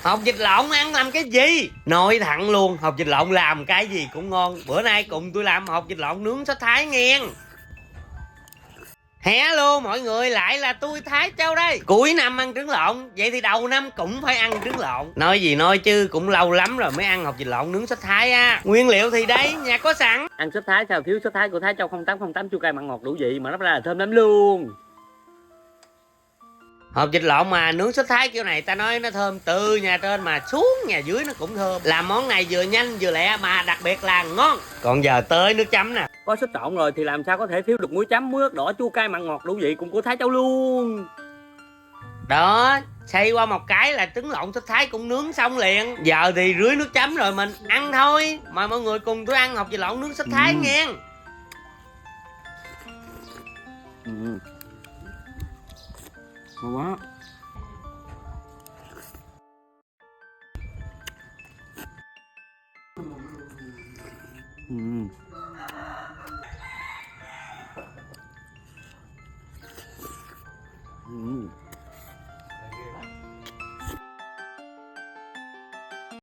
Hột vịt lộn ăn làm cái gì? Nói thẳng luôn, hột vịt lộn làm cái gì cũng ngon. Bữa nay cùng tôi làm hột vịt lộn nướng sốt Thái nghe. Hello mọi người, lại là tôi Thái Châu đây. Cuối năm ăn trứng lộn, vậy thì đầu năm cũng phải ăn trứng lộn. Nói gì nói chứ cũng lâu lắm rồi mới ăn hột vịt lộn nướng sốt Thái á. Nguyên liệu thì đây, nhà có sẵn. Ăn sốt Thái sao thiếu sốt Thái của Thái Châu 0808 chua cay mặn ngọt đủ vị mà nó ra là thơm lắm luôn. Hộp vịt lộn mà nướng sốt Thái kiểu này ta nói nó thơm từ nhà trên mà xuống nhà dưới nó cũng thơm. Làm món này vừa nhanh vừa lẹ mà đặc biệt là ngon. Còn giờ tới nước chấm nè. Có sốt trộn rồi thì làm sao có thể thiếu được muối chấm, muối ớt đỏ chua cay mặn ngọt đủ vị cùng của Thái Châu luôn. Đó, xay qua một cái là trứng lộn sốt Thái cũng nướng xong liền. Giờ thì rưới nước chấm rồi mình ăn thôi. Mời mọi người cùng tôi ăn hộp vịt lộn nướng sốt Thái nghe. Ngon quá.